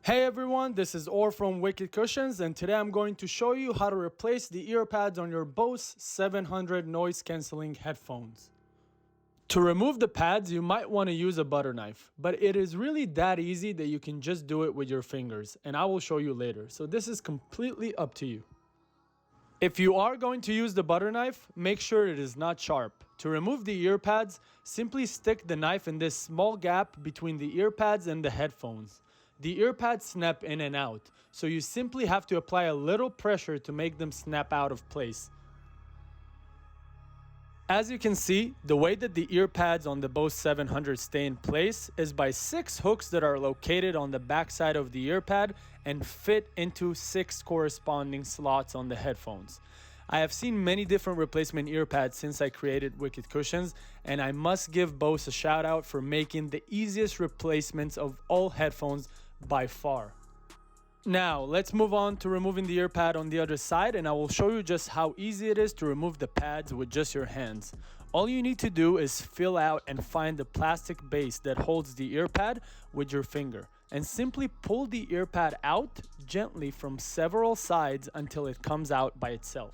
Hey everyone, this is Orr from Wicked Cushions, and today I'm going to show you how to replace the earpads on your Bose 700 noise cancelling headphones. To remove the pads, you might want to use a butter knife, but it is really that easy that you can just do it with your fingers, and I will show you later, so this is completely up to you. If you are going to use the butter knife, make sure it is not sharp. To remove the earpads, simply stick the knife in this small gap between the earpads and the headphones. The earpads snap in and out, so you simply have to apply a little pressure to make them snap out of place. As you can see, the way that the earpads on the Bose 700 stay in place is by 6 hooks that are located on the back side of the earpad and fit into 6 corresponding slots on the headphones. I have seen many different replacement earpads since I created Wicked Cushions, and I must give Bose a shout out for making the easiest replacements of all headphones by far. Now, let's move on to removing the earpad on the other side, and I will show you just how easy it is to remove the pads with just your hands. All you need to do is fill out and find the plastic base that holds the earpad with your finger, and simply pull the earpad out gently from several sides until it comes out by itself.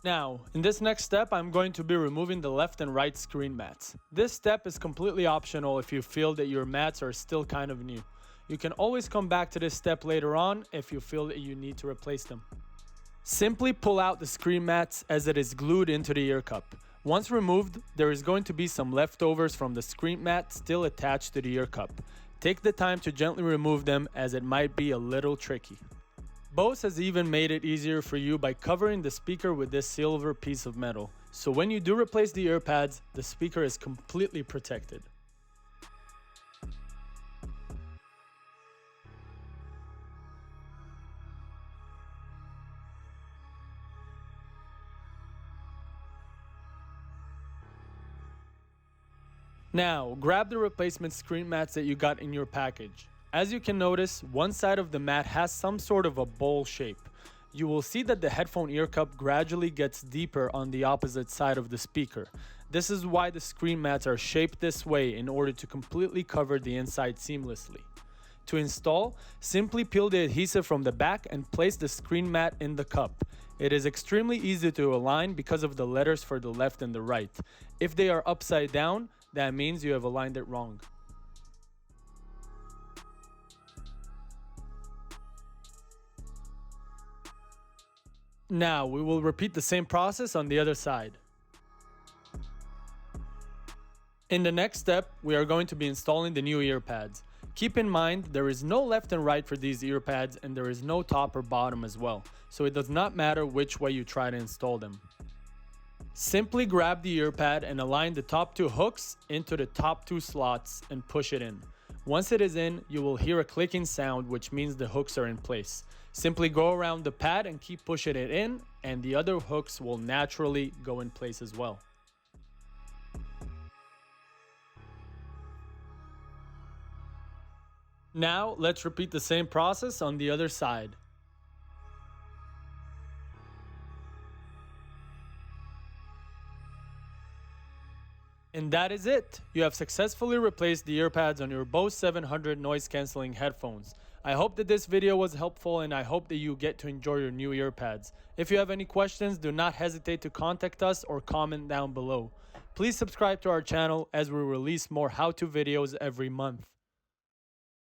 Now, in this next step, I'm going to be removing the left and right screen mats. This step is completely optional if you feel that your mats are still kind of new. You can always come back to this step later on if you feel that you need to replace them. Simply pull out the screen mats as it is glued into the ear cup. Once removed, there is going to be some leftovers from the screen mat still attached to the ear cup. Take the time to gently remove them as it might be a little tricky. Bose has even made it easier for you by covering the speaker with this silver piece of metal. So when you do replace the earpads, the speaker is completely protected. Now, grab the replacement screen mats that you got in your package. As you can notice, one side of the mat has some sort of a bowl shape. You will see that the headphone ear cup gradually gets deeper on the opposite side of the speaker. This is why the screen mats are shaped this way in order to completely cover the inside seamlessly. To install, simply peel the adhesive from the back and place the screen mat in the cup. It is extremely easy to align because of the letters for the left and the right. If they are upside down, that means you have aligned it wrong. Now, we will repeat the same process on the other side. In the next step, we are going to be installing the new earpads. Keep in mind, there is no left and right for these earpads, and there is no top or bottom as well, so it does not matter which way you try to install them. Simply grab the earpad and align the top 2 hooks into the top 2 slots and push it in. Once it is in, you will hear a clicking sound, which means the hooks are in place. Simply go around the pad and keep pushing it in, and the other hooks will naturally go in place as well. Now, let's repeat the same process on the other side. And that is it! You have successfully replaced the earpads on your Bose 700 noise cancelling headphones. I hope that this video was helpful, and I hope that you get to enjoy your new earpads. If you have any questions, do not hesitate to contact us or comment down below. Please subscribe to our channel as we release more how-to videos every month.